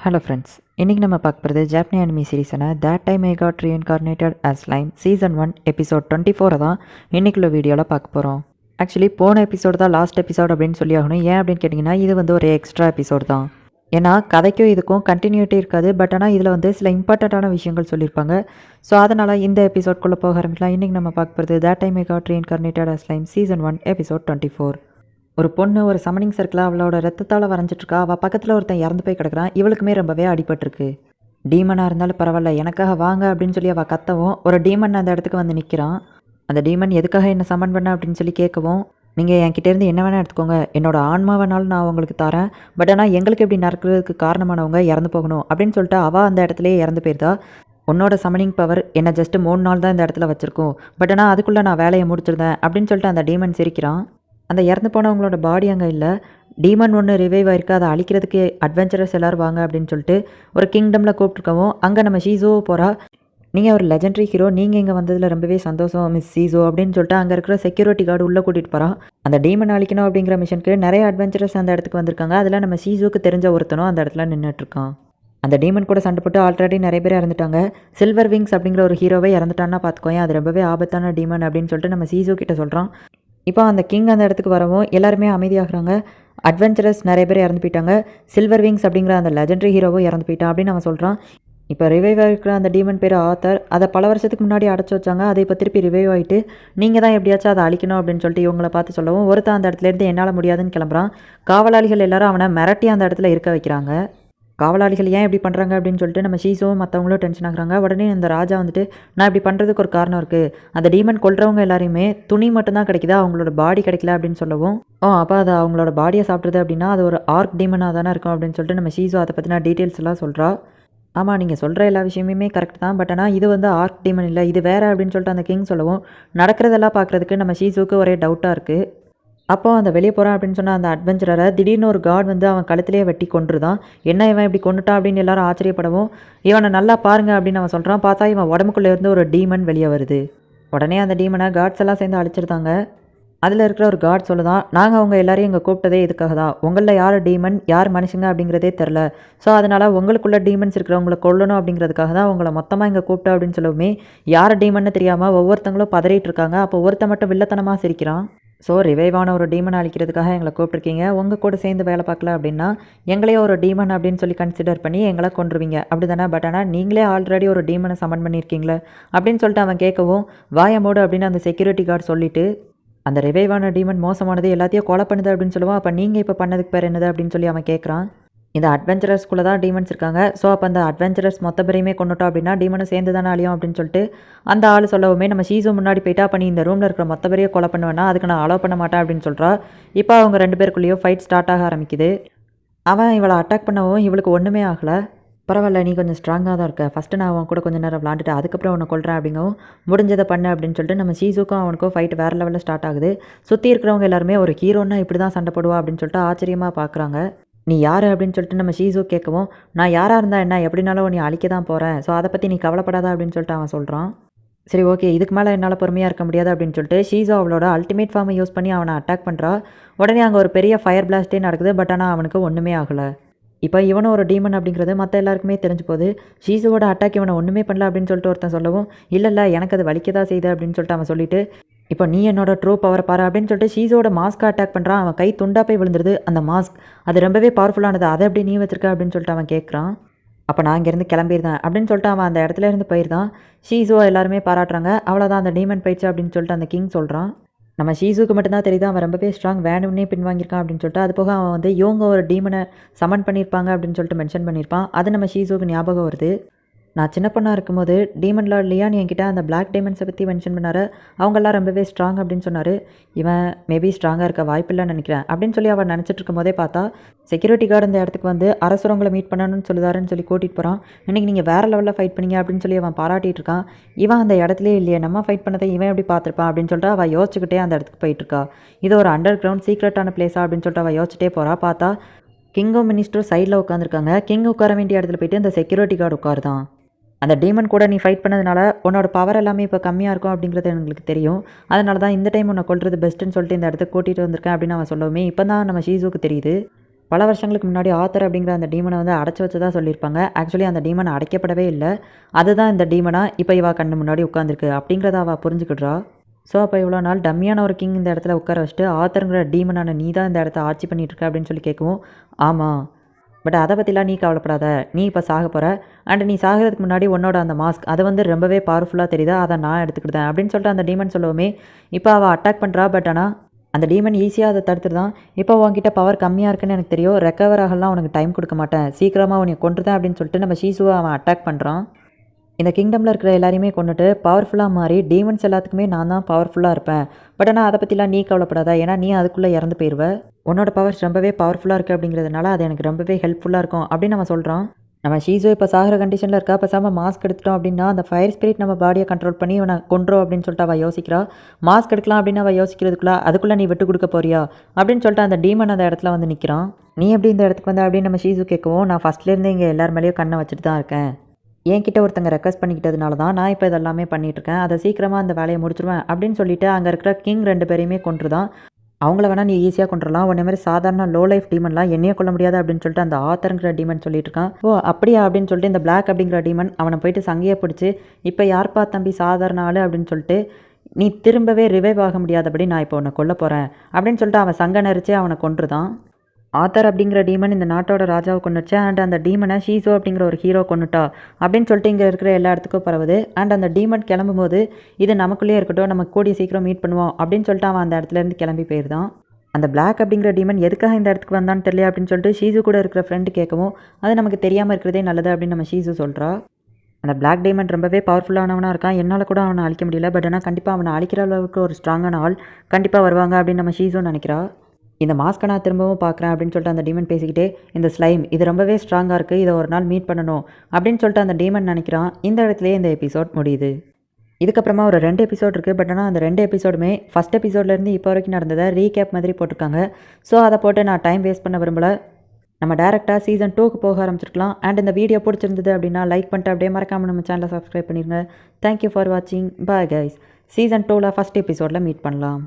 Hello friends, இன்றைக்கி நம்ம பார்க்க போகிறது ஜாப்பனீஸ் அனிமி சீரீஸான that time I got reincarnated as slime season 1 episode 24 தான் இன்றைக்குள்ள வீடியோவில் பார்க்க போகிறோம். ஆக்சுவலி போன எபிசோடு தான் லாஸ்ட் எபிசோட் அப்படின்னு சொல்லி ஆகணும். ஏன் அப்படின்னு கேட்டிங்கன்னா, இது வந்து ஒரு எக்ஸ்ட்ரா எபிசோட் தான். ஏன்னா கதைக்கும் இதுக்கும் கண்டினியூட்டி இருக்காது. பட் ஆனால் இதில் வந்து சில இம்பார்ட்டண்ட்டான விஷயங்கள் சொல்லியிருப்பாங்க. ஸோ அதனால் இந்த எபிசோட்குள்ளே போக ஆரம்பிக்கலாம். இன்றைக்கி நம்ம பார்க்க போகிறது that time I got reincarnated as slime season 1 episode 24. ஒரு பொண்ணு ஒரு சமனிங் சர்க்கிள் அவளோட ரத்தத்தால் வரைஞ்சிட்ருக்கா. அவள் பக்கத்தில் ஒருத்தன் இறந்து போய் கிடக்குறான். இவளுக்குமே ரொம்பவே அடிபட்டிருக்கு. டீமனாக இருந்தாலும் பரவாயில்ல, எனக்காக வாங்க அப்படின்னு சொல்லி அவள் கத்தவும் ஒரு டீமன் அந்த இடத்துக்கு வந்து நிற்கிறான். அந்த டீமன் எதுக்காக என்ன சமன் பண்ண அப்படின்னு சொல்லி கேட்கவும், நீங்கள் என்கிட்டேருந்து என்ன வேணால் எடுத்துக்கோங்க, என்னோட ஆன்மாவனாலும் நான் உங்களுக்கு தரேன். பட் ஆனால் எங்களுக்கு இப்படி நடக்கிறதுக்கு காரணமானவங்க இறந்து போகணும் அப்படின்னு சொல்லிட்டு அவள் அந்த இடத்துலையே இறந்து போயிருந்தா. உன்னோட சமனிங் பவர் என்னை ஜஸ்ட்டு 3 நாள் தான் இந்த இடத்துல வச்சுருக்கோம். பட் ஆனால் அதுக்குள்ளே நான் வேலையை முடிச்சிருந்தேன் அப்படின்னு சொல்லிட்டு அந்த டீமன் சிரிக்கிறான். அந்த இறந்து போனவங்களோட பாடி அங்கே இல்லை. டீமன் ஒன்று ரிவைவ் ஆயிருக்கு. அதை அழிக்கிறதுக்கு அட்வென்ச்சரஸ் எல்லோரும் வாங்க அப்படின்னு சொல்லிட்டு ஒரு கிங்டமில் கூப்பிட்ருக்கவும் அங்கே நம்ம ஷீசோ போகிறா. நீங்கள் ஒரு லெஜெண்டரி ஹீரோ, நீங்கள் இங்கே வந்ததில் ரொம்பவே சந்தோஷம் மிஸ் ஷீசோ அப்படின்னு சொல்லிட்டு அங்கே இருக்கிற செக்யூரிட்டி கார்டு உள்ளே கூட்டிகிட்டு போகிறான். அந்த டீமன் அழிக்கணும் அப்படிங்கிற மிஷனுக்கு நிறைய அட்வென்ச்சரஸ் அந்த இடத்துக்கு வந்திருக்காங்க. அதில் நம்ம ஷீசோக்கு தெரிஞ்ச ஒருத்தனும் அந்த இடத்துல நின்றுட்டுருக்கான். அந்த டீமன் கூட சண்டை போட்டு ஆல்ரெடி நிறைய பேர் இறந்துட்டாங்க. சில்வர் விங்ஸ் அப்படிங்கிற ஒரு ஹீரோவே இறந்துட்டான்னா பார்த்துக்கோங்க, அது ரொம்பவே ஆபத்தான டீமன் அப்படின்னு சொல்லிட்டு நம்ம ஷீசோ கிட்ட சொல்கிறான். இப்போ அந்த கிங் அந்த இடத்துக்கு வரவும் எல்லாருமே அமைதியாகிறாங்க. அட்வென்ச்சரஸ் நிறைய பேர் இறந்து போயிட்டாங்க. சில்வர் விங்ஸ் அப்படிங்கிற அந்த லெஜெண்டரி ஹீரோவும் இறந்து போயிட்டான் அப்படின்னு அவன் சொல்கிறான். இப்போ ரிவைவ் ஆகிருக்கிற அந்த டீமன் பேர் ஆத்தர். அதை பல வருஷத்துக்கு முன்னாடி அடைச்சி வச்சாங்க. அதை இப்போ திருப்பி ரிவைவ் ஆகிட்டு நீங்கள் தான் எப்படியாச்சும் அதை அழிக்கணும் அப்படின்னு சொல்லிட்டு இவங்களை பார்த்து சொல்லவும் ஒருத்தன் அந்த இடத்துலேருந்து என்னால் முடியாதுன்னு கிளம்புறான். காவலாளிகள் எல்லாரும் அவனை மிரட்டி அந்த இடத்துல இருக்க வைக்கிறாங்க. காவலாளிகள் ஏன் இப்படி பண்ணுறாங்க அப்படின்னு சொல்லிட்டு நம்ம ஷீசோவும் மற்றவங்களும் டென்ஷன் ஆகுறாங்க. உடனே இந்த ராஜா வந்துட்டு, நான் இப்படி பண்ணுறதுக்கு ஒரு காரணம் இருக்குது. அந்த டீமன் கொல்றவங்க எல்லாரையுமே துணி மட்டும்தான் கிடைக்குதா, அவங்களோட பாடி கிடைக்கல அப்படின்னு சொல்லவும், அப்போ அது அவங்களோட பாடியை சாப்பிட்றது அப்படின்னா அது ஒரு ஆர்க் டீமனாக தானே இருக்கும் அப்படின்னு சொல்லிட்டு நம்ம ஷீசோ அதை பற்றின டீட்டெயில்ஸ் எல்லாம் சொல்கிறா. ஆமாம், நீங்கள் சொல்கிற எல்லா விஷயமுமே கரெக்ட் தான். பட் ஆனால் இது வந்து ஆர்க் டீமன் இல்லை, இது வேறு அப்படின்னு சொல்லிட்டு அந்த கிங் சொல்லவும் நடக்கிறதெல்லாம் பார்க்குறதுக்கு நம்ம ஷீசோவுக்கு ஒரே டவுட்டாக இருக்குது. அப்போ அந்த வெளியே போகிறான் அப்படின்னு சொன்னால் அந்த அட்வென்ச்சரரை திடீர்னு ஒரு காட் வந்து அவன் கழுத்திலேயே வெட்டி கொன்றுதான். என்ன இவன் இப்படி கொண்டுட்டான் அப்படின்னு எல்லாரும் ஆச்சரியப்படவும், இவனை நல்லா பாருங்க அப்படின்னு அவன் சொல்கிறான். பார்த்தா இவன் உடம்புக்குள்ளே இருந்து ஒரு டீமன் வெளியே வருது. உடனே அந்த டீமனை காட்ஸ் எல்லாம் சேர்ந்து அழிச்சிருந்தாங்க. அதில் இருக்கிற ஒரு காட் சொல்லுதான், நாங்கள் அவங்க எல்லாரையும் இங்கே கூப்பிட்டதே இதுக்காக தான். உங்களில் யார் டீமன் யார் மனுஷங்க அப்படிங்கிறதே தெரில. ஸோ அதனால் உங்களுக்குள்ள டீமன்ஸ் இருக்கிறவங்களை கொல்லணும் அப்படிங்கிறதுக்காக தான் உங்களை மொத்தமாக இங்கே கூப்பிட்டா அப்படின்னு சொல்லவுமே யார் டீமன்னு தெரியாமல் ஒவ்வொருத்தங்களும் பதறிட்டு இருக்காங்க. அப்போ ஒருத்த மட்டும் வில்லத்தனமாக சிரிக்கிறான். ஸோ ரிவைவான ஒரு டீமன் அழிக்கிறதுக்காக எங்களை கூப்பிட்ருக்கீங்க, உங்கள் கூட சேர்ந்து வேலை பார்க்கல அப்படின்னா எங்களையே ஒரு டீமன் அப்படின்னு சொல்லி கன்சிடர் பண்ணி எங்களை கொன்றுவீங்க அப்படி தானே. பட் ஆனால் நீங்களே ஆல்ரெடி ஒரு டீமனை சமன் பண்ணியிருக்கீங்களே அப்படின்னு சொல்லிட்டு அவன் கேட்கவும், வாயமோடு அப்படின்னு அந்த செக்யூரிட்டி கார்டு சொல்லிவிட்டு, அந்த ரிவைவான டீமன் மோசமானது எல்லாத்தையும் கொலை பண்ணுது அப்படின்னு சொல்லுவான். அப்போ நீங்கள் இப்போ பண்ணதுக்கு பேர் என்னது அப்படின்னு சொல்லி அவன் கேட்குறான். இந்த அட்வென்ச்சரஸ்குள்ளே தான் டீமன்ஸ் இருக்காங்க. ஸோ அப்போ அந்த அட்வென்ச்சரஸ் மொத்த பேரையுமே கொண்டுட்டோம் அப்படின்னா டீமனும் சேர்ந்து தானே அழியும் அப்படின்னு சொல்லிட்டு அந்த ஆள் சொல்லவுமே நம்ம ஷீசோ முன்னாடி போயிட்டா, பண்ணி இந்த ரூமில் இருக்கிற மொத்த பேரையும் கொலை பண்ணுவேன்னா அதுக்கு நான் அலோவ் பண்ண மாட்டேன் அப்படின்னு சொல்கிறா. இப்போ அவங்க 2 பேருக்குள்ளேயும் ஃபைட் ஸ்டார்ட் ஆக ஆரம்பிக்குது. அவன் இவளை அட்டாக் பண்ணவும் இவளுக்கு ஒன்றுமே ஆகலை. பரவாயில்ல, நீ கொஞ்சம் ஸ்ட்ராங்காக தான் இருக்க, ஃபஸ்ட்டு நான் அவன் கூட கொஞ்சம் நேரம் விளாண்டுட்டு அதுக்கப்புறம் அவனை கொள்கிறேன் அப்படிங்கவும் முடிஞ்சதை பண்ணு அப்படின்னு சொல்லிட்டு நம்ம ஷீசோக்கும் அவனுக்கும் ஃபைட் வேறு லெவலில் ஸ்டார்ட் ஆகுது. சுற்றி இருக்கிறவங்க எல்லாருமே ஒரு ஹீரோன்னா இப்படி தான் சண்டை போடுவா அப்படின்னு சொல்லிட்டு ஆச்சரியமாக பார்க்குறாங்க. நீ யார் அப்படின்னு சொல்லிட்டு நம்ம ஷீசோ கேட்கவும், நான் யாராக இருந்தால் என்ன, எப்படினாலும் நீ அழிக்க தான் போகிறேன், ஸோ அதை பற்றி நீ கவலைப்படாத அப்படின்னு சொல்லிட்டு அவன் சொல்கிறான். சரி ஓகே, இதுக்கு மேலே என்னால் பொறுமையாக இருக்க முடியாது அப்படின்னு சொல்லிட்டு ஷீசோ அவளோட அல்டிமேட் ஃபார்மை யூஸ் பண்ணி அவனை அட்டாக் பண்ணுறா. உடனே அங்கே ஒரு பெரிய ஃபயர் பிளாஸ்டே நடக்குது. பட் ஆனால் அவனுக்கு ஒன்றுமே ஆகலை. இப்போ இவனும் ஒரு டீமன் அப்படிங்கிறது மற்ற எல்லாருக்குமே தெரிஞ்சு போகுது. ஷீசோவோட அட்டாக் இவனை ஒன்றுமே பண்ணல அப்படின்னு சொல்லிட்டு ஒருத்தன் சொல்லவும், இல்லை எனக்கு அது வலிக்க தான் செய்யுது அப்படின்னு சொல்லிட்டு அவன் சொல்லிட்டு, இப்போ நீ என்னோட ட்ரூ பவரை பாரு அப்படின்னு சொல்லிட்டு ஷீசோட மாஸ்க்கை அட்டாக் பண்ணுறான். அவன் கை துண்டா போய் விழுந்துருது. அந்த மாஸ்க் அது ரொம்பவே பவர்ஃபுல்லானது, அதை எப்படி நீ வச்சிருக்க அப்படின்னு சொல்லிட்டு அவன் கேட்குறான். அப்போ நான் இங்கேருந்து கிளம்பியிருந்தேன் அப்படின்னு சொல்லிட்டு அவன் அந்த இடத்துல இருந்து போயிருந்தான். ஷீசோ எல்லாருமே பாராட்டுறாங்க. அவ்வளோதான், அந்த டீமன் போயிடுச்சு அப்படின்னு சொல்லிட்டு அந்த கிங் சொல்கிறான். நம்ம ஷீசுக்கு மட்டும்தான் தெரியுது அவன் ரொம்பவே ஸ்ட்ராங், வேணும்னே பின்வாங்கியிருக்கான் அப்படின்னு சொல்லிட்டு. அது போக அவன் வந்து இவங்க ஒரு டீமனை சமன் பண்ணியிருப்பாங்க அப்படின்னு சொல்லிட்டு மென்ஷன் பண்ணியிருப்பான். அது நம்ம ஷீசுக்கு ஞாபகம் வருது. நான் சின்ன பொண்ணாக இருக்கும்போது டீமன் லார்ட் லியான் என்கிட்ட அந்த பிளாக் டைமண்ட்ஸை பற்றி மென்ஷன் பண்ணார். அவங்கெல்லாம் ரொம்பவே ஸ்ட்ராங் அப்படின்னு சொன்னார். இவன் மேபி ஸ்ட்ராங்காக இருக்க வாய்ப்பில்லைன்னு நினைக்கிறேன் அப்படின்னு சொல்லி அவன் நினச்சிட்டு இருக்கும் போதே பார்த்தா செக்யூரிட்டி கார்டு இந்த இடத்துக்கு வந்து அரசுரவங்களை மீட் பண்ணணும்னு சொல்லுதாருன்னு சொல்லி கூட்டிகிட்டு போகிறான். இன்றைக்கி நீங்கள் வேறு லெவலில் ஃபைட் பண்ணீங்க அப்படின்னு சொல்லி அவன் பாராட்டிகிட்டு இருக்கான். இவன் அந்த இடத்துலே இல்லையே, நம்ம ஃபைட் பண்ணதை இவன் எப்படி பார்த்துருப்பான் அப்படின்னு சொல்லிட்டு அவள் யோசிச்சுக்கிட்டே அந்த இடத்துக்கு போயிட்டுருக்கா. இது ஒரு அண்டர் கிரவுண்ட் சீக்ரெட்டான பிளேஸா அப்படின்னு சொல்லிட்டு அவள் யோசிச்சுட்டே போகிறா. பார்த்தா கிங்கும் மினிஸ்டரும் சைடில் உட்காந்துருக்காங்க. கிங் உட்கார வேண்டிய இடத்துல போயிட்டு இந்த செக்யூரிட்டி கார்டு உட்காருதான். அந்த டீமன் கூட நீ ஃபைட் பண்ணதுனால உன்னோட பவர் எல்லாமே இப்போ கம்மியாக இருக்கும் அப்படிங்கிறது எங்களுக்கு தெரியும். அதனால தான் இந்த டைம் உன்னை கொல்றது பெஸ்ட்டுன்னு சொல்லிட்டு இந்த இடத்துக்கு கூட்டிகிட்டு வந்திருக்கேன் அப்படின்னு அவன் சொல்லவுமே இப்போ தான் நம்ம ஷீசுக்கு தெரியுது. பல வருஷங்களுக்கு முன்னாடி ஆத்தர் அப்படிங்கிற அந்த டீமனை வந்து அடைச்சி வச்சதா சொல்லியிருப்பாங்க. ஆக்சுவலி அந்த டீமன் அடைக்கப்படவே இல்லை. அதுதான் இந்த டீமனா இப்போ இவ கண்ணு முன்னாடி உட்காந்துருக்கு அப்படிங்கிறத அவள் புரிஞ்சுக்கிடுறா. ஸோ அப்போ இவ்வளோ நாள் டம்மியான ஒரு கிங் இந்த இடத்துல உட்கார வச்சுட்டு ஆத்தருங்கிற டீமனான நீ தான் இந்த இடத்த ஆட்சி பண்ணிட்டு இருக்க அப்படின்னு சொல்லி கேட்கவும், ஆமாம், பட் அதை பற்றிலாம் நீ கவலைப்படாத, நீ இப்போ சாக போகிற. அண்ட் நீ சாகிறதுக்கு முன்னாடி உன்னோட அந்த மாஸ்க் அது வந்து ரொம்பவே பவர்ஃபுல்லாக தெரியுதா, அதை நான் எடுத்துக்கிட்டேன் அப்படின்னு சொல்லிட்டு அந்த டீமன் சொல்லவுமே இப்போ அவள் அட்டாக் பண்ணுறா. பட் ஆனால் அந்த டீமன் ஈஸியாக அதை தடுத்துருதான். இப்போ உன்கிட்ட பவர் கம்மியாக இருக்குன்னு எனக்கு தெரியும், ரெக்கவர் ஆகலாம் உனக்கு டைம் கொடுக்க மாட்டேன், சீக்கிரமாக உன்னை கொண்டுதான் அப்படின்னு சொல்லிட்டு நம்ம ஷீசுவை அவன் அட்டாக் பண்ணுறான். இந்த கிங்டமில் இருக்கிற எல்லாரையுமே கொண்டுட்டு பவர்ஃபுல்லாக மாறி டீமன்ஸ் எல்லாத்துக்குமே நான் தான் பவர்ஃபுல்லாக இருப்பேன். பட் ஆனால் அதை பற்றிலாம் நீ கவலைப்படாத, ஏன்னா நீ அதுக்குள்ளே இறந்து போயிடுவ. உன்னோட பவர்ஸ் ரொம்பவே பவர்ஃபுல்லாக இருக்குது அப்படிங்கிறதுனால அது எனக்கு ரொம்பவே ஹெல்ப்ஃபுல்லாக இருக்கும் அப்படின்னு நம்ம சொல்கிறான். நம்ம ஷீசோ இப்போ சாகிற கண்டிஷனில் இருக்கா, பேசாமல் மாஸ்க் எடுத்துட்டோம் அப்படின்னா அந்த ஃபயர் ஸ்பிரிட் நம்ம பாடியை கண்ட்ரோல் பண்ணி இவனை கொன்றோம் அப்படின்னு சொல்லிட்டு அவள் யோசிக்கிறா. மாஸ்க் எடுக்கலாம் அப்படின்னு அவள் யோசிக்கிறதுக்குள்ளே அதுக்குள்ளே நீ விட்டு கொடுக்க போறியா அப்படின்னு சொல்லிட்டு அந்த டீமன் அந்த இடத்துல வந்து நிற்கிறான். நீ எப்படி இந்த இடத்துக்கு வந்த அப்படின்னு நம்ம ஷீசு கேட்கவும், நான் ஃபஸ்ட்லேருந்து இங்கே எல்லார் மேலேயும் கண்ணை வச்சுட்டு தான் இருக்கேன். என்கிட்ட ஒருத்தங்க ரெக்வஸ்ட் பண்ணிக்கிட்டதுனால தான் நான் இப்போ இதெல்லாமே பண்ணிகிட்ருக்கேன், அதை சீக்கிரமாக அந்த வேலையை முடிச்சிருவேன் அப்படின்னு சொல்லிட்டு அங்கே இருக்கிற கிங் 2 பேரையுமே கொன்றுதான். அவங்கள வேணால் நீ ஈஸியாக கொண்டுடலாம், உன்ன மாதிரி சாதாரண லோ லைஃப் டீமன்லாம் என்னையே கொள்ள முடியாது அப்படின்னு சொல்லிட்டு அந்த ஆத்தருங்கிற டீமன் சொல்லிட்டு இருக்கான். ஓ அப்படியா அப்படின்னு சொல்லிட்டு இந்த பிளாக் அப்படிங்கிற டீமன் அவனை போயிட்டு சங்கையை பிடிச்சி, இப்போ யார்ப்பா தம்பி சாதாரண ஆள் அப்படின்னு சொல்லிட்டு, நீ திரும்பவே ரிவைவ் ஆக முடியாதபடி நான் இப்போ உன்னை கொல்ல போகிறேன் அப்படின்னு சொல்லிட்டு அவன் சங்கை நரிச்சு அவனை கொன்றுதான். ஆத்தர் அப்படிங்கிற டீமன் இந்த நாட்டோட ராஜாவை கொண்டுச்சு. அண்ட் அந்த டீமனை ஷீசோ அப்படிங்கிற ஒரு ஹீரோ கொண்டுட்டா அப்படின்னு சொல்லிட்டு இங்கே இருக்கிற எல்லா இடத்துக்கும் பரவுது. அண்ட் அந்த டீமன் கிளம்பும்போது இது நமக்குள்ளேயே இருக்கட்டும், நம்ம கூடிய சீக்கிரம் மீட் பண்ணுவோம் அப்படின்னு சொல்லிட்டு அவன் அந்த இடத்துலேருந்து கிளம்பி போயிருந்தான். அந்த பிளாக் அப்படிங்கிற டீமன் எதுக்காக இந்த இடத்துக்கு வந்தான்னு தெரியல அப்படின்னு சொல்லிட்டு ஷீசு கூட இருக்கிற ஃப்ரெண்டு கேட்கவும், அது நமக்கு தெரியாமல் இருக்கிறதே நல்லது அப்படின்னு நம்ம ஷீசு சொல்கிறா. அந்த பிளாக் டீமன் ரொம்பவே பவர்ஃபுல்லானவனாக இருக்கான், என்னால் கூட அவனை அழிக்க முடியல, பட் ஆனால் கண்டிப்பாக அவனை அழிக்கிற அளவுக்கு ஒரு ஸ்ட்ராங்கான ஆள் கண்டிப்பாக வருவாங்க அப்படின்னு நம்ம ஷீசுன்னு நினைக்கிறா. இந்த மாஸ்க்கை நான் திரும்பவும் பார்க்குறேன் அப்படின்னு சொல்லிட்டு அந்த டீமன் பேசிக்கிட்டே, இந்த ஸ்லைம் இது ரொம்பவே ஸ்ட்ராங்காக இருக்குது, இதை ஒரு நாள் மீட் பண்ணணும் அப்படின்னு சொல்லிட்டு அந்த டீமன் நினைக்கிறான். இந்த இடத்துலேயே இந்த எபிசோட் முடியுது. இதுக்கப்புறமா ஒரு 2 எபிசோட் இருக்குது. பட் ஆனால் அந்த 2 எபிசோடுமே ஃபஸ்ட் எபிசோட்லேருந்து இப்போ வரைக்கும் நடந்ததை ரீகேப் மாதிரி போட்டிருக்காங்க. ஸோ அதை போட்டு நான் டைம் வேஸ்ட் பண்ண விரும்பலை. நம்ம டேரெக்டாக சீசன் 2க்கு போக ஆரம்பிச்சிருக்கலாம். அண்ட் இந்த வீடியோ பிடிச்சிருந்தது அப்படின்னா லைக் பண்ணிட்டு அப்படியே மறக்காமல் நம்ம சேனலை சப்ஸ்கிரைப் பண்ணிடுங்க. தேங்க்யூ ஃபார் வாட்சிங். Bye guys. சீசன் 2ல் ஃபஸ்ட் எபிசோடில் மீட் பண்ணலாம்.